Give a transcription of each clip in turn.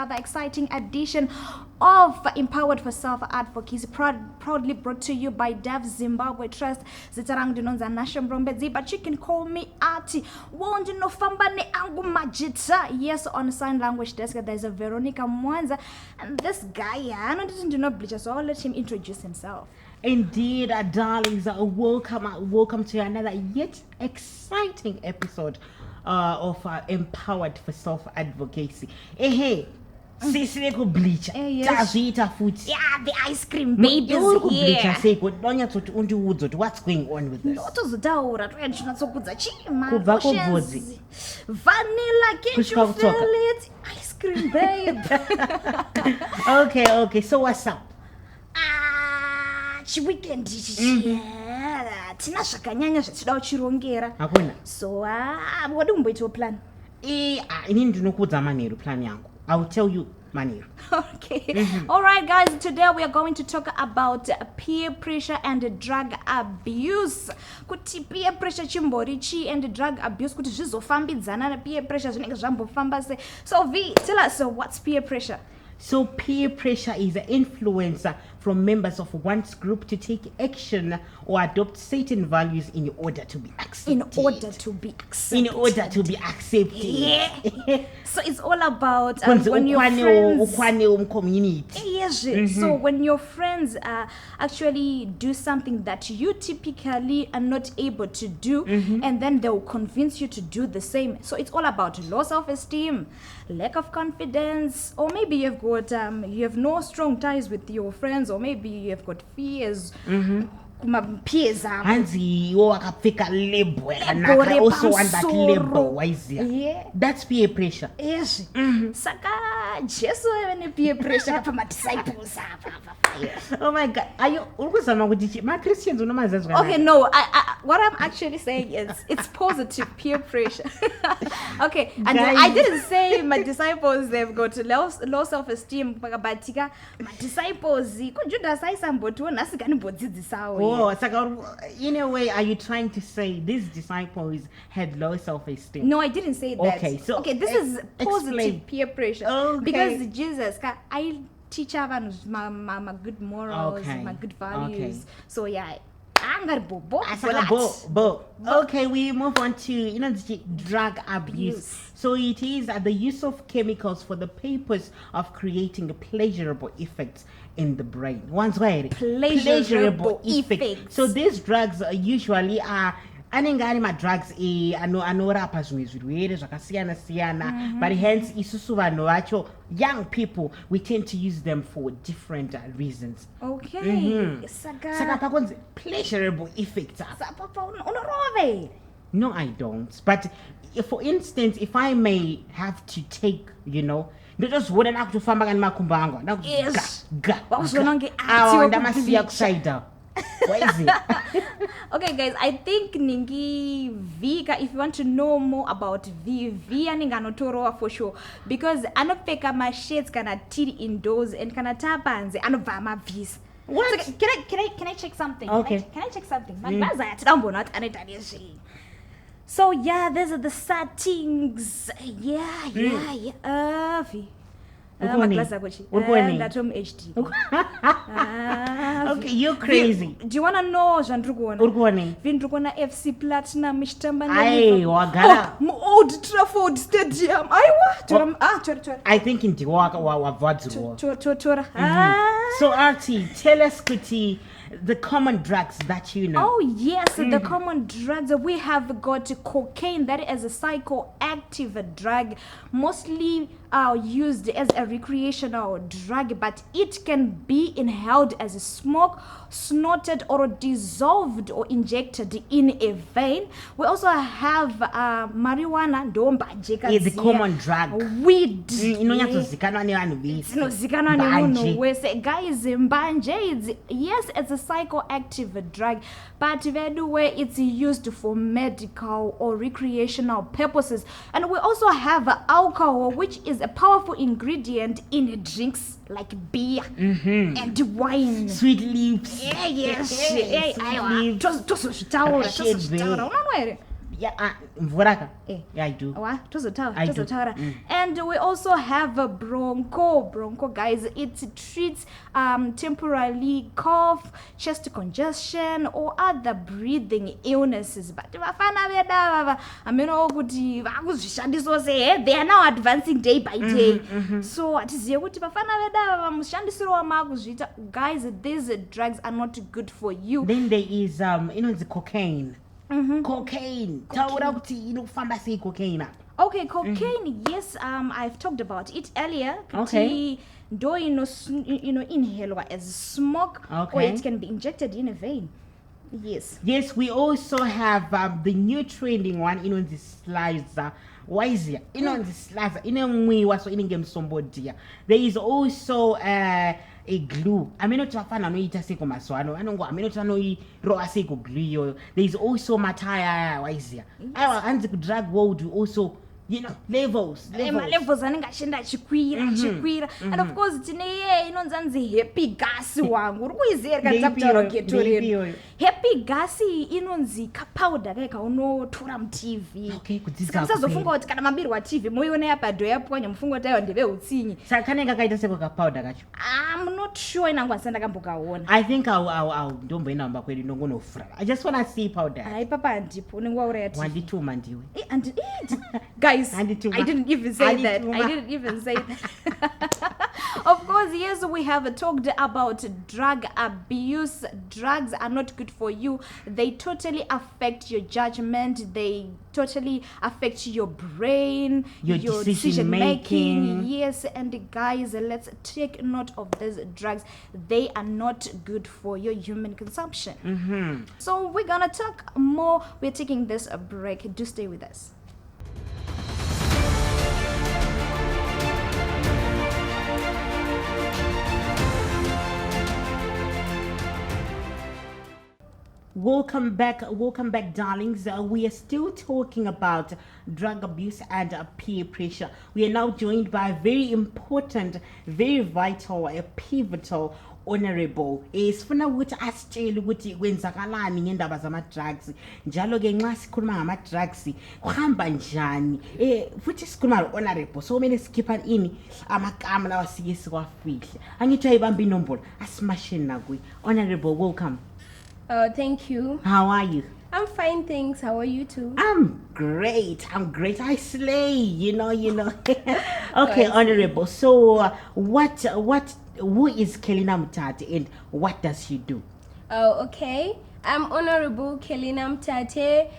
another exciting edition of Empowered for Self-Advocacy, proudly brought to you by Dev Zimbabwe Trust. Zitarang dinonza Nasha Mrombedzi, but you can call me Artie. Wondi no fambane angu majita. Yes, on sign language desk there's a Veronica Mwanza, and this guy, I do not bleach, so I'll let him introduce himself. Indeed, darlings, welcome to another yet exciting episode of Empowered for Self-Advocacy. Hey, Sisiko bleach. Yes. Tazita food. Yeah, the ice cream babies here. What's going on with this? Vanilla, can't you feel it? Ice cream, babe. Okay, so what's up? Weekend tina zvakanyanya zvatida kuchirongera. So what do we plan? Inini ndinokuudza manheru plan yangu. I will tell you manheru. Okay. All right, guys, today we are going to talk about peer pressure and drug abuse. Kuti peer pressure chimborichi and drug abuse kuti zvizofambidzana na peer pressure zvinenge zvambofamba sei. So V, tell us, what's peer pressure? So peer pressure is an influence from members of one's group to take action or adopt certain values in order to be accepted. In order to be accepted. Yeah. So it's all about when your friends... community. Yes. So when your friends actually do something that you typically are not able to do, and then they'll convince you to do the same. So it's all about low self-esteem, lack of confidence, or maybe you've got you have no strong ties with your friends, or maybe you have got fears. Peers Hanzi wakapfeka label yakanaka, also want that label wise. Yeah, that's peer pressure. Yes. Saka Jesu when peer pressure for my disciples. Oh my God, are you ukuzama kuti ma Christians unomazazwa? Okay, no, I what I'm actually saying is it's positive peer pressure. Okay, and I didn't say my disciples they've got low self-esteem, but my disciples kujuda sai sambotu nasikani bodzidzisawo. Oh, in a way, are you trying to say these disciples had low self-esteem? No, I didn't say that. Okay, this is positive peer pressure. Okay. Because Jesus, I teach my good morals, my good values. Okay. So yeah, okay, we move on to drug abuse. So it is the use of chemicals for the purpose of creating a pleasurable effects in the brain. Once why pleasurable effects. So these drugs usually are anenge drugs anorapa zvimwe zvirwere zvakasiyana siyana, but hence isusu vanhu vacho young people we tend to use them for different reasons. Okay. Saka pakonzi pleasurable effects. Unorove? No, I don't. But if, for instance, if I may have to take, ndotozvoda nakutofamba kani makumbo angu ndamasiya kusaida. What is it? Okay, guys, I think Ningi Vika, if you want to know more about V aninga anotorowa for sure, because anopfeka mashades kana tiri indoors and kana tapanze anobva mavis. What? So, can I check something? Okay. Can I check something? So yeah, these are the settings. Yeah. V. HD. Okay, you're crazy. Do you wanna know Vindrugona FC Platinum Mishtamba? Old Trafford Stadium. I think in Tiwaka So Artie, tell us Kuti, the common drugs that you know. Oh yes, the common drugs we have got cocaine, that is a psychoactive drug, mostly used as a recreational drug, but it can be inhaled as a smoke, snorted or dissolved or injected in a vein. We also have marijuana, the common drug. Weed. Guys, mbanje, yes, it's a psychoactive drug, but anyway, it's used for medical or recreational purposes. And we also have alcohol, which is a powerful ingredient in drinks like beer and wine. Sweet lips. Yes. Yeah, Mvoraka. Eh. Yeah, I do. Wa, tozotaura, I do. tozotaura. And we also have a bronco, guys. It treats temporarily cough, chest congestion, or other breathing illnesses. But vafana vedava, ameno kuti vakuzvishandisa se, they are now advancing day by day. So atiziye kuti vafana vedava vamushandisiro wamaguzvita. Guys, these drugs are not good for you. Then there is the cocaine. Cocaine. Taura kuti inofamba sei cocaine. Okay, cocaine. Yes, I've talked about it earlier. Okay. Do inhale as smoke, or it can be injected in a vein. Yes. Yes, we also have the new trending one. The slicer. Why is it? The slicer. There is also a glue. I mean, not fana no ita seko maswano. I mean, not no roa seko glue. There is also mataya. Why is it? And the drug world also. Levels anenge achenda chikwira and of course tine inonzanzi happy gas wangu uri kuizera kadzakutaura ketorero happy gas inonzi kapowder kai kaunotora mutv musazofunga kuti kana mabirwa tv moiona yapadho yapwanya mufungo tayo ndeve utsinyi saka kanenge kaita seko kapowder kacho. I'm not sure inangwanisa ndakambokaona. I think I'll ndomboenda mba kwedu ndongonofura. I just want to see powder. Hai papa andipo unenge wauraya tv wandituma ndiwe and guys, I didn't even say that. Of course, yes, we have talked about drug abuse. Drugs are not good for you. They totally affect your judgment. They totally affect your brain, your decision making. Yes, and guys, let's take note of these drugs. They are not good for your human consumption. So we're gonna talk more. We're taking this a break. Do stay with us. Welcome back, darlings. We are still talking about drug abuse and peer pressure. We are now joined by a very important, very vital, a pivotal honorable. Sifuna ukuthi asitshele ukuthi kwenzakalani ngendaba zama-drugs. Njalo ke nxa sikhuluma ngama-drugs kuhamba njani. Futhi sikhuluma honorable. So mele sikhipha ini amagama lawa sike sikwafihle. Angithi ayibamba inombolo asimashini nakuyi. Honorable, welcome. Thank you. How are you? I'm fine, thanks. How are you too? I'm great. I slay. Okay, honorable. So, who is Kelina Mtate and what does she do? Okay. I'm Honorable Kelina Mtate.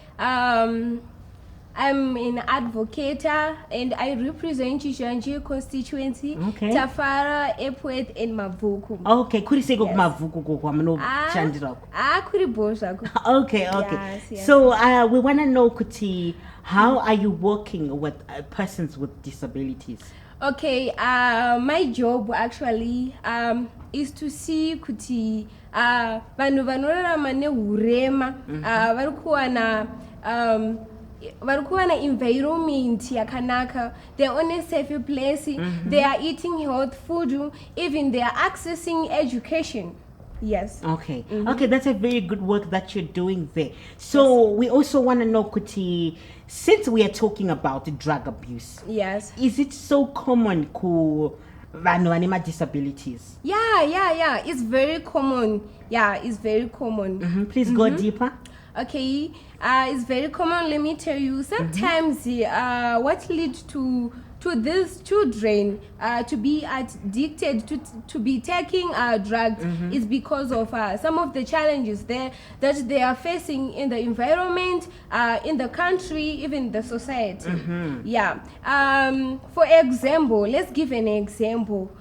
I'm an advocate and I represent Chichanje constituency, Tafara, Epwet, and Mavuku. Okay, could you say go Mavuku go Chandra? Could you Okay. Yes. So we want to know, Kuti, how are you working with persons with disabilities? Okay, my job actually is to see Kuti vanhu vanorarama mane urema varikuwa na environment yakanaka, they're on a safe place, they are eating health food, even they are accessing education. Yes. Okay. Okay, that's a very good work that you're doing there. So we also want to know, Kuti, since we are talking about drug abuse, is it so common ku vanhu vane disabilities? Yeah, it's very common. It's very common. Please go deeper. Okay, it's very common. Let me tell you, sometimes what leads to these children to be addicted to be taking drugs is because of some of the challenges that they are facing in the environment, in the country, even the society. For example, let's give an example.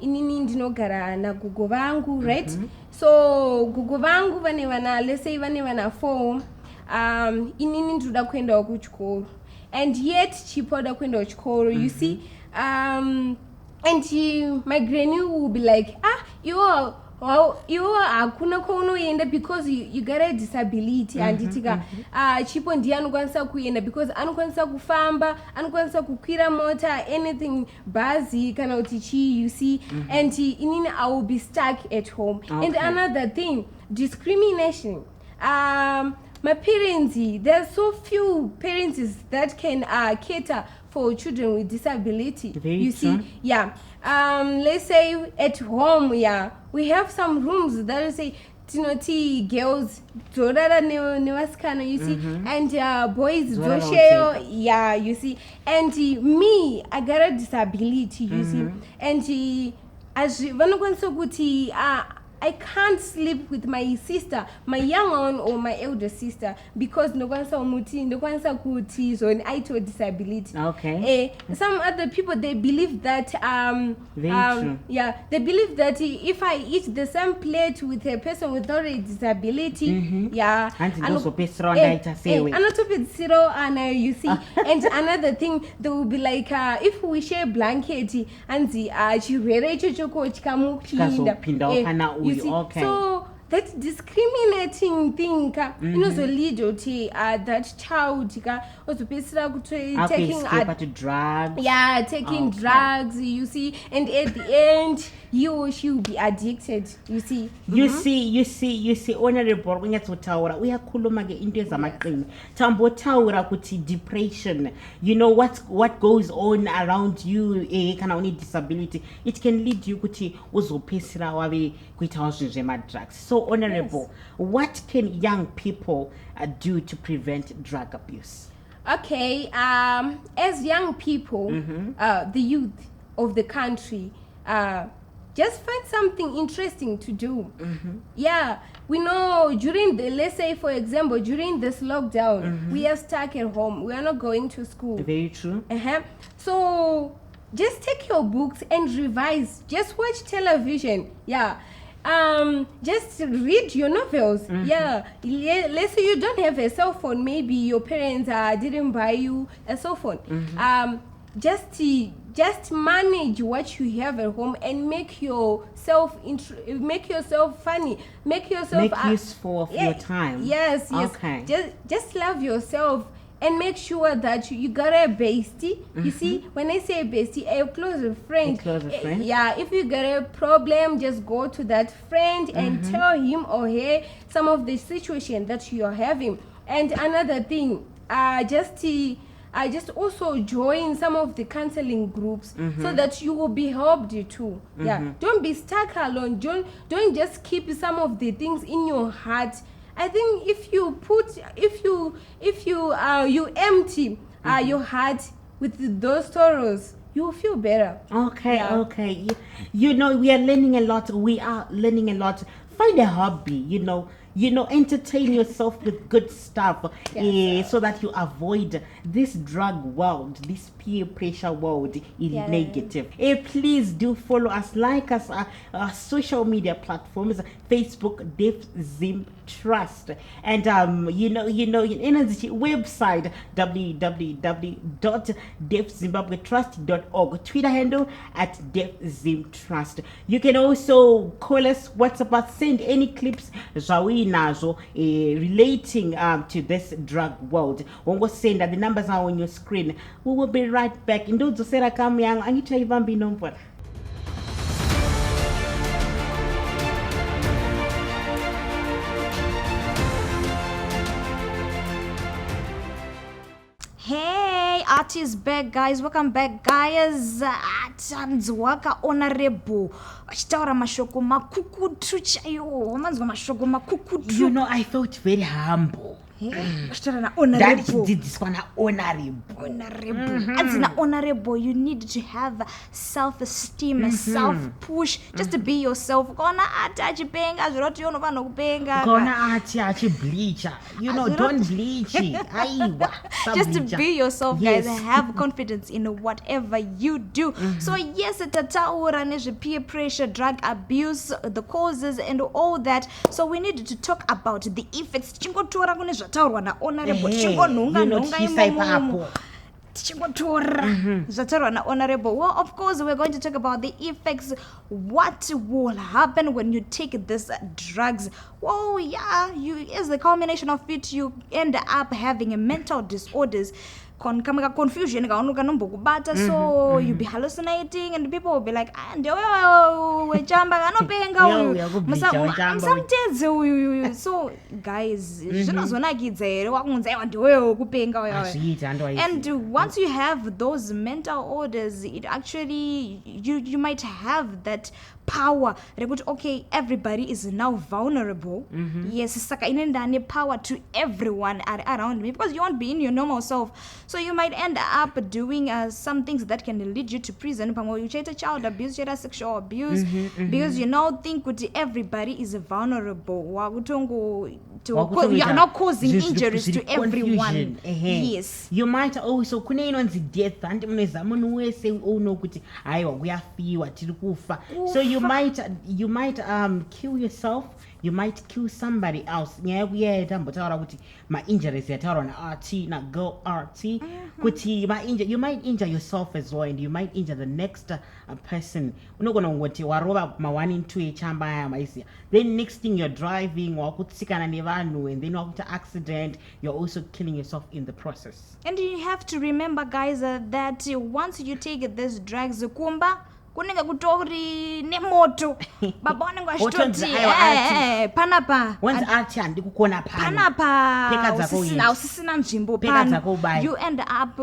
Inini ndinogara na gugu vangu, right? So gugu vangu let's say vane vana 4, inini ndoda kuenda kuchikoro, and yet chipoda kwenda kuchikoro, you see, and my granny will be like, you hakuna kwaunoenda because you got a disability, and itika chipo ndiye anokwanisa kuenda because anokwanisa kufamba, anokwanisa kukwira mota, anything bhazi kana kuti chi, you see, and inini I will be stuck at home. And another thing, discrimination. my parents, there are so few parents that can cater for children with disability. Very true. See, yeah. Let's say at home, yeah, we have some rooms that will say tinoti girls zorara nevasikana, you see, and boys zosheo, yeah, you see, and me, I got a disability, you see, and as vanokwanisa kuti I can't sleep with my sister, my young one or my elder sister, because ndokwanisa kuti zone aito disability. Okay. Some other people, they believe that true. Yeah, they believe that if I eat the same plate with a person without a disability, yeah, and you see, and another thing, they will be like, if we share blanket and the you see, okay. so that discriminating thing lead to that child also taking drugs. Yeah, taking drugs, you see, and at the end he or she will be addicted, you see. You see honorable unyatsotaura uyakhuluma ke into ezamaqini tambotaura kuti depression, you know what goes on around you kana une disability, it can lead you kuti uzopesira wave kuita zvinhu drugs. So honorable, what can young people do to prevent drug abuse? Okay, as young people, the youth of the country, just find something interesting to do. Yeah, we know during let's say for example, during this lockdown, we are stuck at home. We are not going to school. Very true. So just take your books and revise. Just watch television. Yeah. Just read your novels. Yeah, let's say you don't have a cell phone, maybe your parents didn't buy you a cell phone. Just manage what you have at home and make yourself funny, make useful of your time. Yes. Okay. Just love yourself. And make sure that you got a bestie. You see, when I say bestie, a close friend. Yeah, if you got a problem, just go to that friend and tell him or her some of the situation that you are having. And another thing, just also join some of the counseling groups so that you will be helped too. Yeah, don't be stuck alone. Don't just keep some of the things in your heart. I think if you empty your heart with those sorrows, you will feel better. Okay. You know, we are learning a lot. Find a hobby, entertain yourself with good stuff, so that you avoid this drug world, this peer pressure world negative. Please do follow us, like us, our social media platforms, Facebook, Deaf Zim Trust, and energy website www.deafzimbabwetrust.org, Twitter handle @DeafZimTrust. You can also call us, WhatsApp us, send any clips nazo relating to this drug world. When we send that, the numbers are on your screen. We will be right back. Ndozo sera kamyang angita ivambi nomvora. Hey, Artie is back, guys. Welcome back, guys. Tanzwaka honorable. Achitaura mashoko makukutu chayo. Manzwa mashoko makukutu. You know, I felt very humble. Honorable. This one honorable. Honorable, you need to have self-esteem, self-push, just to be yourself. Bleacher. Don't bleach it. Just to be yourself, guys. Have confidence in whatever you do. So yes, it's a peer pressure, drug abuse, the causes and all that. So we need to talk about the effects. Honorable, honorable. Well, of course, we're going to talk about the effects. What will happen when you take these drugs? Well, yeah, as the culmination of it, you end up having mental disorders. confusion kanombokubata, so you be hallucinating and people will be like, ndewewe wechamba kanopenga uyu so guys zvinozonakidza here wakunzi aiwa ndewewe wekupenga and once you have those mental orders, it actually you might have that power rekuti okay, everybody is now vulnerable. Yes, saka inenda power to everyone around me, because you won't be in your normal self, so you might end up doing some things that can lead you to prison. You check child abuse, check sexual abuse, because you now think that everybody is vulnerable. You are not causing injuries to everyone. Yes, you might also kune inonzi death and munhu wese uno kuti aiwa kuyafiwa tiri kufa, so you might kill yourself, you might kill somebody else. Nyaya kuyaita mbotaura kuti ma-injuries yataurwa na-Artie, na-girl Artie, kuti you might injure yourself as well, and you might injure the next person. Unogona ngoti warova ma-1 in 2 echamba aya maisiya, then next thing you're driving wakutsikana nevanhu, and then wakuita accident, you're also killing yourself in the process. And you have to remember, guys, that once you take this drugs kumba kunenge kutori nemoto baba wanenge achitoti panapa once Artie handikukona panapa usisina nzvimbo pano, you end up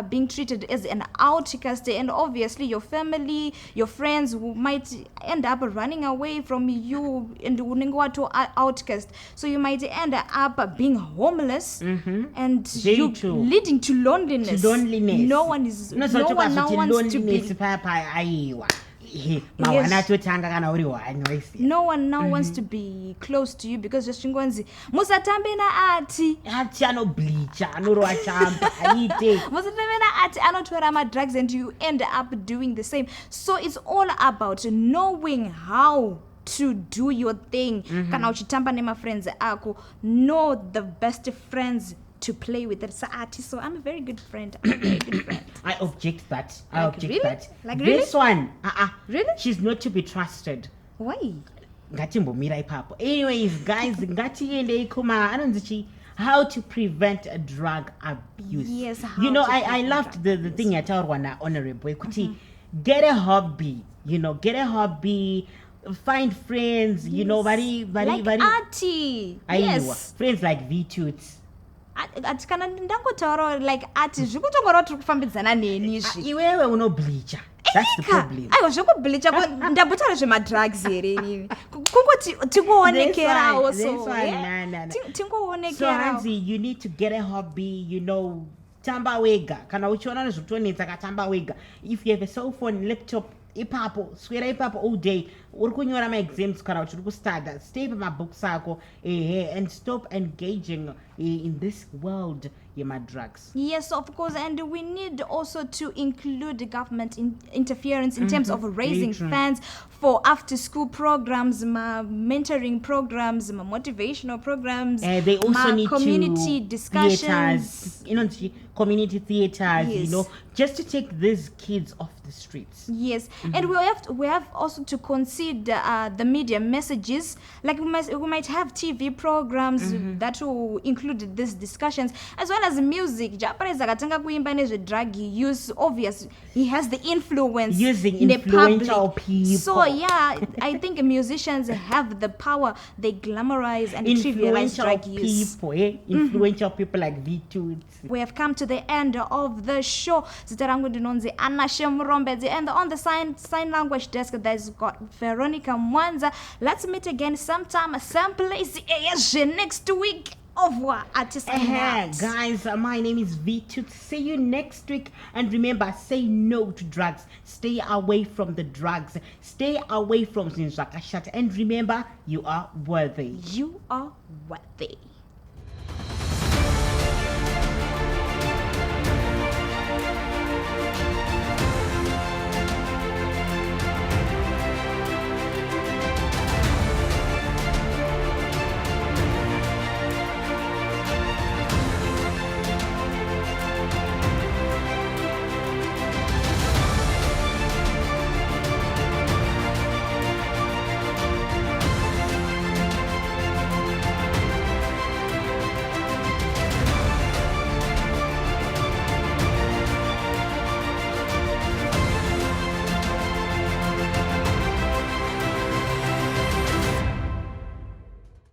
being treated as an outcast, and obviously your family, your friends might end up running away from you, and unenge wato outcast, so you might end up being homeless, and you leading to loneliness. No one wants to be Yes. No one now wants to be close to you, because just chingonzi musatambe na Artie anobleacha anorwa chamba aite musatambe na Artie anotora ma drugs, and you end up doing the same. So it's all about knowing how to do your thing. Kana uchitamba nema friends ako, know the best friends to play with it. So I'm a very good friend. I object that. Like really? This one, really? She's not to be trusted. Why? Anyways, guys, how to prevent a drug abuse. Yes, I loved the thing I told one honorable. Get a hobby. Get a hobby. Find friends. Very like Artie. Yes. Friends like Vee Toots. Kana ndangotaura like Artie zvekutongora tiri kufambidzana neni izvi iwewe unobleacha. That's the problem. Aiwa zvekubleacha ndabutaura zvemadrugs here inini kungoti tingoonekerawo tingoonekerawo. So Hansi, you need to get a hobby, tamba wega kana uchiona nezvokutonetsa katamba wega. If you have a cell phone, laptop, ipapo swera ipapo all day uri kunyora ma-exams kana uchiri kustada, stay pamabooks ako and stop engaging in this world yema-drugs. Yes, of course, and we need also to include government interference in terms of raising funds for after-school programs, mentoring programs, motivational programs. They also need community discussions. Theaters, community theaters, just to take these kids off the streets. Yes, and we have also to consider the media messages. Like we might have TV programs that will include these discussions, as well as music. Japanese akatanga kuimba nezve drug use, obvious he has the influence using influential people. So yeah, I think musicians have the power. They glamorize and trivialize drug use. Influential people like Vee Toots. We have come to the end of the show. Zita rangu ndinonzi Anna Shemrombedzi, and on the sign language desk there's got Veronica Mwanza. Let's meet again sometime, same place, next week. Au revoir, artists. Guys, my name is Vee Toots. See you next week, and remember, say no to drugs. Stay away from the drugs. Stay away from Zinzakashat, and remember, you are worthy. You are worthy.